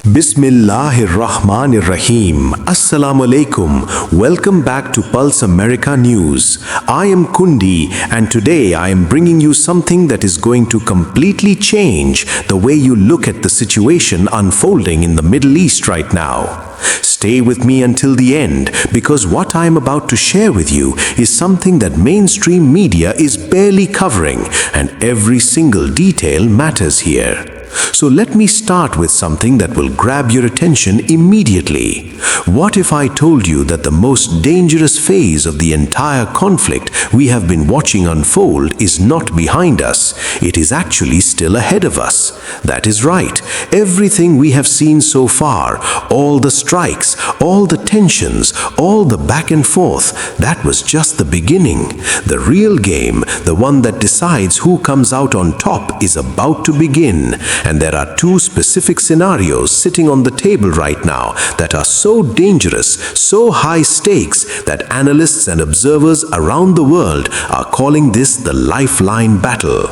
Bismillahir Rahmanir Rahim. Assalamu alaikum. Welcome back to Pulse America News. I am Kundi, and today I am bringing you something that is going to completely change the way you look at the situation unfolding in the Middle East right now. Stay with me until the end, because what I am about to share with you is something that mainstream media is barely covering, and every single detail matters here. So let me start with something that will grab your attention immediately. What if I told you that the most dangerous phase of the entire conflict we have been watching unfold is not behind us, it is actually still ahead of us? That is right. Everything we have seen so far, all the strikes, all the tensions, all the back and forth, that was just the beginning. The real game, the one that decides who comes out on top, is about to begin. And there are two specific scenarios sitting on the table right now that are so dangerous, so high stakes, that analysts and observers around the world are calling this the lifeline battle.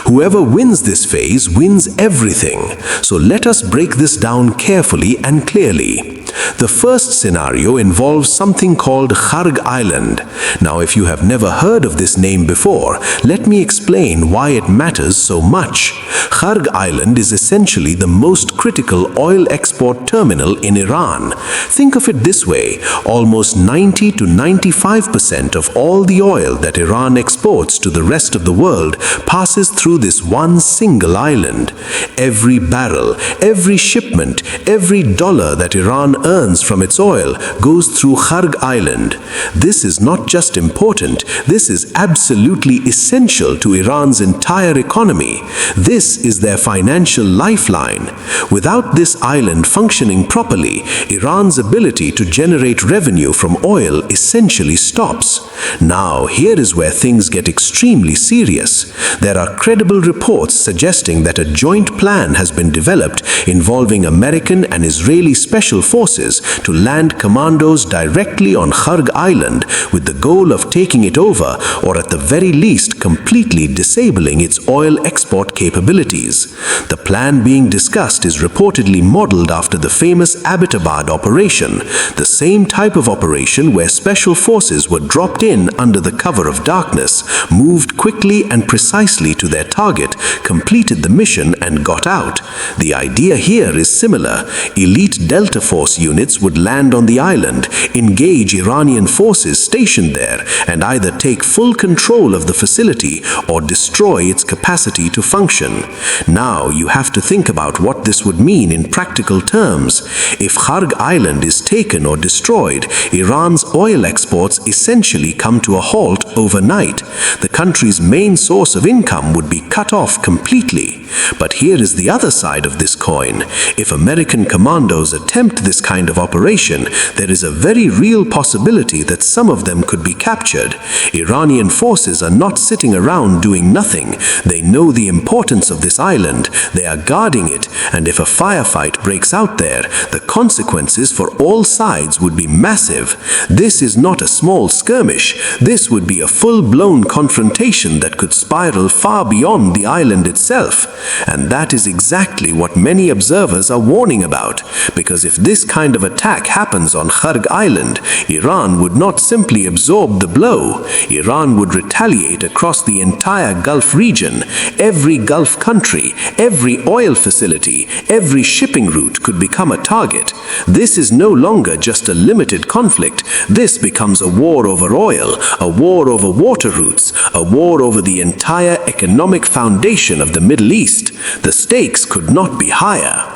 Whoever wins this phase wins everything. So let us break this down carefully and clearly. The first scenario involves something called Kharg Island. Now, if you have never heard of this name before, let me explain why it matters so much. Kharg Island is essentially the most critical oil export terminal in Iran. Think of it this way: almost 90 to 95% of all the oil that Iran exports to the rest of the world passes through this one single island. Every barrel, every shipment, every dollar that Iran earns from its oil goes through Kharg Island. This is not just important, this is absolutely essential to Iran's entire economy. This is their financial lifeline. Without this island functioning properly, Iran's ability to generate revenue from oil essentially stops. Now, here is where things get extremely serious. There are credible reports suggesting that a joint plan has been developed involving American and Israeli special forces to land commandos directly on Kharg Island with the goal of taking it over, or at the very least completely disabling its oil export capabilities. The plan being discussed is reportedly modeled after the famous Abbottabad operation, the same type of operation where special forces were dropped in under the cover of darkness, moved quickly and precisely to their target, completed the mission and got out. The idea here is similar. Elite Delta Force units would land on the island, engage Iranian forces stationed there, and either take full control of the facility or destroy its capacity to function. Now, you have to think about what this would mean in practical terms. If Kharg Island is taken or destroyed, Iran's oil exports essentially come to a halt overnight. The country's main source of income would be cut off completely. But here is the other side of this coin. If American commandos attempt this kind of operation, there is a very real possibility that some of them could be captured. Iranian forces are not sitting around doing nothing. They know the importance of this island, they are guarding it, and if a firefight breaks out there, the consequences for all sides would be massive. This is not a small skirmish. This would be a full-blown confrontation that could spiral far beyond the island itself. And that is exactly what many observers are warning about, because if this kind of attack happens on Kharg Island, Iran would not simply absorb the blow. Iran would retaliate across the entire Gulf region. Every Gulf country, every oil facility, every shipping route could become a target. This is no longer just a limited conflict. This becomes a war over oil, a war over water routes, a war over the entire economic foundation of the Middle East. The stakes could not be higher.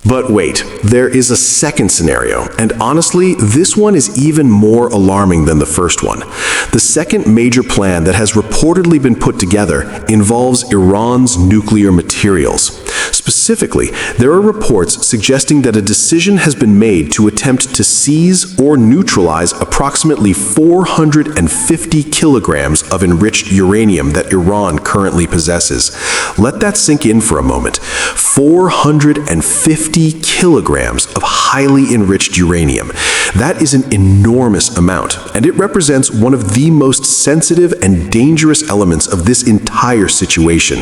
But wait, there is a second scenario, and honestly, this one is even more alarming than the first one. The second major plan that has reportedly been put together involves Iran's nuclear materials. Specifically, there are reports suggesting that a decision has been made to attempt to seize or neutralize approximately 450 kilograms of enriched uranium that Iran currently possesses. Let that sink in for a moment. 450 kilograms of highly enriched uranium. That is an enormous amount, and it represents one of the most sensitive and dangerous elements of this entire situation.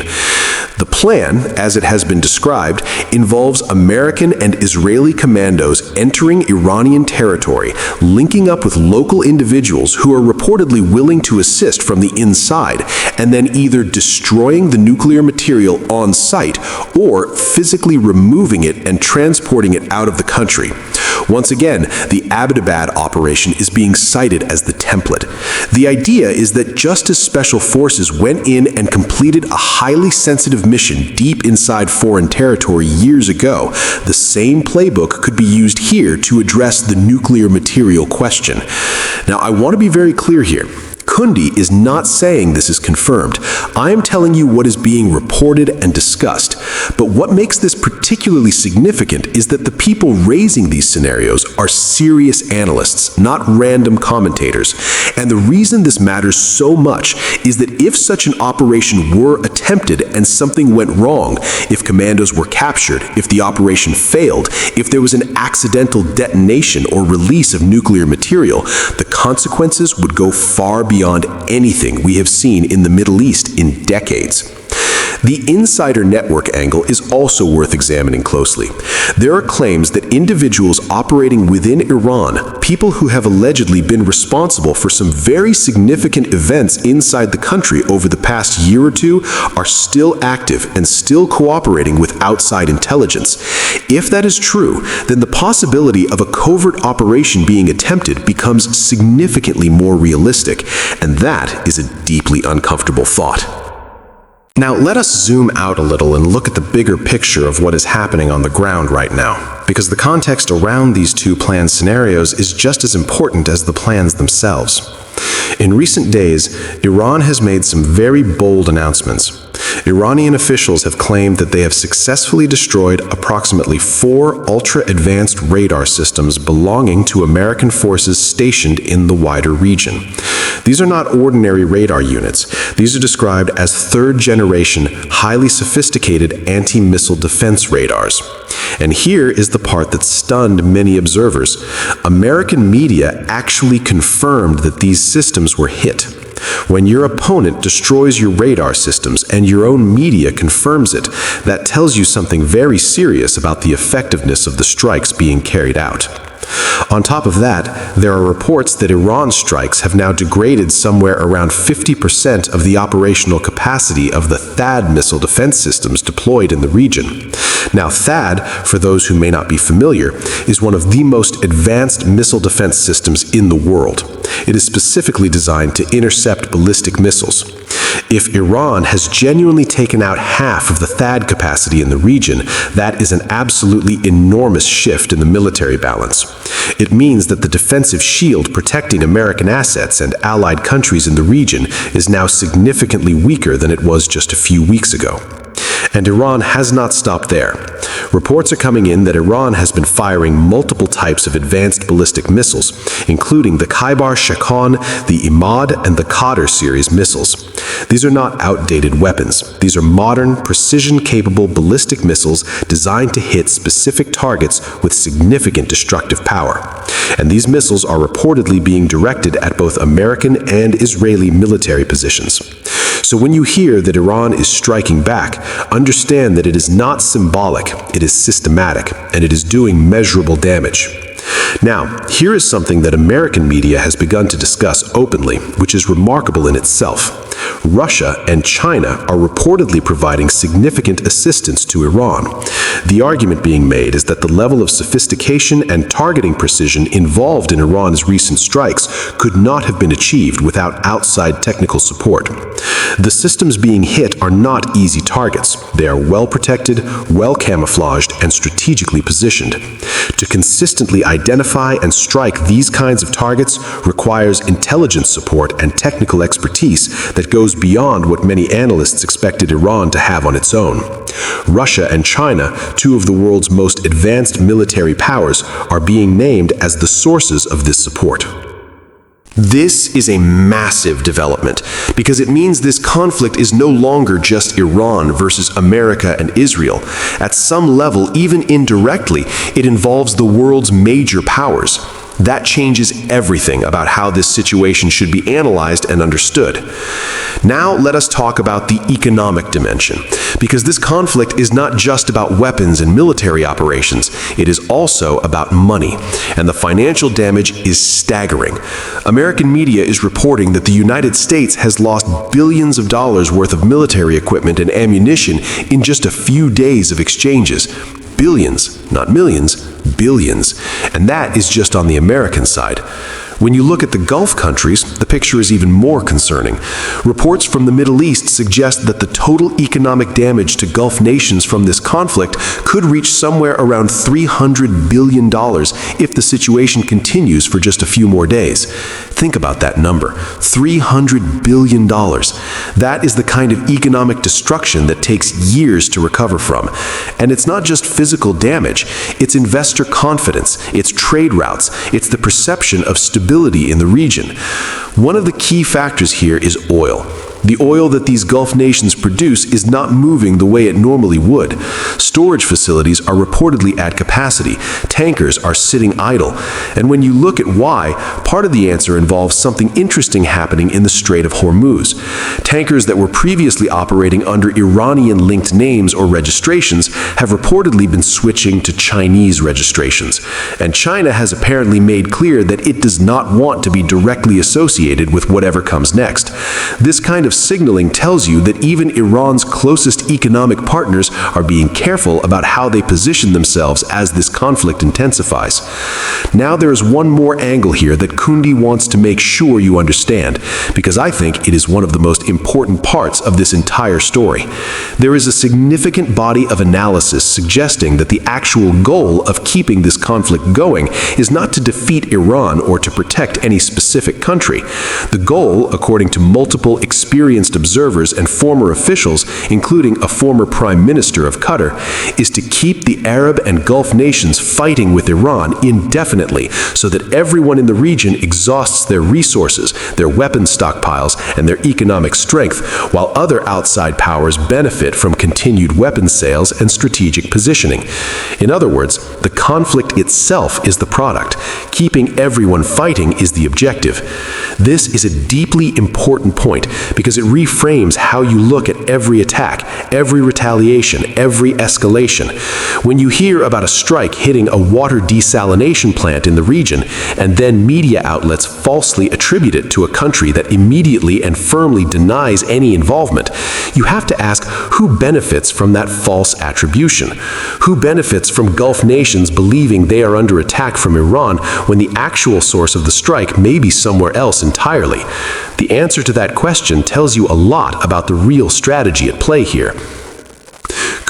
The plan, as it has been described, involves American and Israeli commandos entering Iranian territory, linking up with local individuals who are reportedly willing to assist from the inside, and then either destroying the nuclear material on site or physically removing it and transporting it out of the country. Once again, the Abbottabad operation is being cited as the template. The idea is that just as special forces went in and completed a highly sensitive mission deep inside foreign territory years ago, the same playbook could be used here to address the nuclear material question. Now, I want to be very clear here. Kundi is not saying this is confirmed. I am telling you what is being reported and discussed. But what makes this particularly significant is that the people raising these scenarios are serious analysts, not random commentators. And the reason this matters so much is that if such an operation were attempted and something went wrong, if commandos were captured, if the operation failed, if there was an accidental detonation or release of nuclear material, the consequences would go far beyond anything we have seen in the Middle East in decades. The insider network angle is also worth examining closely. There are claims that individuals operating within Iran, people who have allegedly been responsible for some very significant events inside the country over the past year or two, are still active and still cooperating with outside intelligence. If that is true, then the possibility of a covert operation being attempted becomes significantly more realistic, and that is a deeply uncomfortable thought. Now, let us zoom out a little and look at the bigger picture of what is happening on the ground right now, because the context around these two planned scenarios is just as important as the plans themselves. In recent days, Iran has made some very bold announcements. Iranian officials have claimed that they have successfully destroyed approximately 4 ultra-advanced radar systems belonging to American forces stationed in the wider region. These are not ordinary radar units. These are described as third-generation, highly sophisticated anti-missile defense radars. And here is the part that stunned many observers. American media actually confirmed that these systems were hit. When your opponent destroys your radar systems and your own media confirms it, that tells you something very serious about the effectiveness of the strikes being carried out. On top of that, there are reports that Iran's strikes have now degraded somewhere around 50% of the operational capacity of the THAAD missile defense systems deployed in the region. Now, THAAD, for those who may not be familiar, is one of the most advanced missile defense systems in the world. It is specifically designed to intercept ballistic missiles. If Iran has genuinely taken out half of the THAAD capacity in the region, that is an absolutely enormous shift in the military balance. It means that the defensive shield protecting American assets and allied countries in the region is now significantly weaker than it was just a few weeks ago. And Iran has not stopped there. Reports are coming in that Iran has been firing multiple types of advanced ballistic missiles, including the Khaibar Shakhan, the Imad, and the Qadr series missiles. These are not outdated weapons. These are modern, precision-capable ballistic missiles designed to hit specific targets with significant destructive power. And these missiles are reportedly being directed at both American and Israeli military positions. So when you hear that Iran is striking back, understand that it is not symbolic, it is systematic, and it is doing measurable damage. Now, here is something that American media has begun to discuss openly, which is remarkable in itself. Russia and China are reportedly providing significant assistance to Iran. The argument being made is that the level of sophistication and targeting precision involved in Iran's recent strikes could not have been achieved without outside technical support. The systems being hit are not easy targets. They are well protected, well camouflaged, and strategically positioned. To consistently identify and strike these kinds of targets requires intelligence support and technical expertise that goes beyond what many analysts expected Iran to have on its own. Russia and China, two of the world's most advanced military powers, are being named as the sources of this support. This is a massive development because it means this conflict is no longer just Iran versus America and Israel. At some level, even indirectly, it involves the world's major powers. That changes everything about how this situation should be analyzed and understood. Now let us talk about the economic dimension, because this conflict is not just about weapons and military operations, it is also about money, and the financial damage is staggering. American media is reporting that the United States has lost billions of dollars worth of military equipment and ammunition in just a few days of exchanges. Billions, not millions, billions. And that is just on the American side. When you look at the Gulf countries, the picture is even more concerning. Reports from the Middle East suggest that the total economic damage to Gulf nations from this conflict could reach somewhere around $300 billion if the situation continues for just a few more days. Think about that number, $300 billion. That is the kind of economic destruction that takes years to recover from. And it's not just physical damage, it's investor confidence, it's trade routes, it's the perception of stability in the region. One of the key factors here is oil. The oil that these Gulf nations produce is not moving the way it normally would. Storage facilities are reportedly at capacity. Tankers are sitting idle. And when you look at why, part of the answer involves something interesting happening in the Strait of Hormuz. Tankers that were previously operating under Iranian-linked names or registrations have reportedly been switching to Chinese registrations. And China has apparently made clear that it does not want to be directly associated with whatever comes next. This kind of signaling tells you that even Iran's closest economic partners are being careful about how they position themselves as this conflict intensifies. Now there is one more angle here that Kundi wants to make sure you understand, because I think it is one of the most important parts of this entire story. There is a significant body of analysis suggesting that the actual goal of keeping this conflict going is not to defeat Iran or to protect any specific country. The goal, according to multiple experienced observers and former officials, including a former prime minister of Qatar, is to keep the Arab and Gulf nations fighting with Iran indefinitely so that everyone in the region exhausts their resources, their weapon stockpiles, and their economic strength, while other outside powers benefit from continued weapons sales and strategic positioning. In other words, the conflict itself is the product. Keeping everyone fighting is the objective. This is a deeply important point because it reframes how you look at every attack, every retaliation, every escalation. When you hear about a strike hitting a water desalination plant in the region, and then media outlets falsely attribute it to a country that immediately and firmly denies any involvement, you have to ask who benefits from that false attribution? Who benefits from Gulf nations believing they are under attack from Iran when the actual source of the strike may be somewhere else entirely? The answer to that question tells you a lot about the real strategy at play here.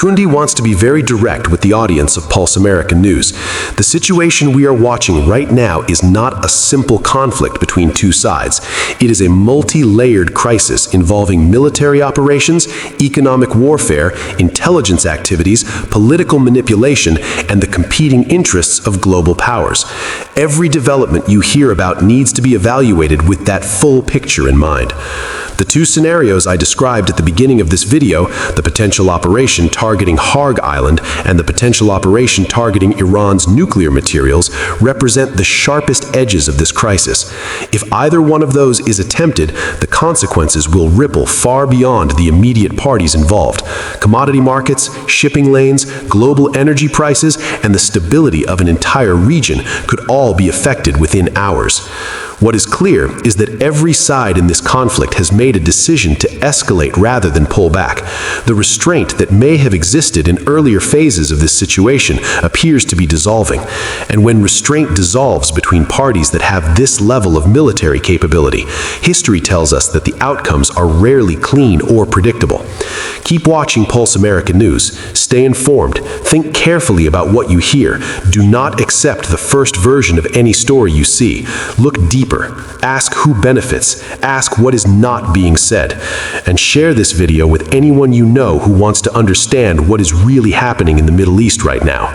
Kundi wants to be very direct with the audience of Pulse American News. The situation we are watching right now is not a simple conflict between two sides. It is a multi-layered crisis involving military operations, economic warfare, intelligence activities, political manipulation, and the competing interests of global powers. Every development you hear about needs to be evaluated with that full picture in mind. The two scenarios I described at the beginning of this video, the potential operation targeting Kharg Island and the potential operation targeting Iran's nuclear materials, represent the sharpest edges of this crisis. If either one of those is attempted, the consequences will ripple far beyond the immediate parties involved. Commodity markets, shipping lanes, global energy prices, and the stability of an entire region could all be affected within hours. What is clear is that every side in this conflict has made a decision to escalate rather than pull back. The restraint that may have existed in earlier phases of this situation appears to be dissolving. And when restraint dissolves between parties that have this level of military capability, history tells us that the outcomes are rarely clean or predictable. Keep watching Pulse American News. Stay informed. Think carefully about what you hear. Do not accept the first version of any story you see. Look deeper. Ask who benefits. Ask what is not being said. And share this video with anyone you know who wants to understand what is really happening in the Middle East right now.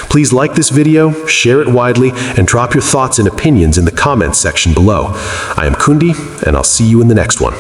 Please like this video, share it widely, and drop your thoughts and opinions in the comments section below. I am Kundi, and I'll see you in the next one.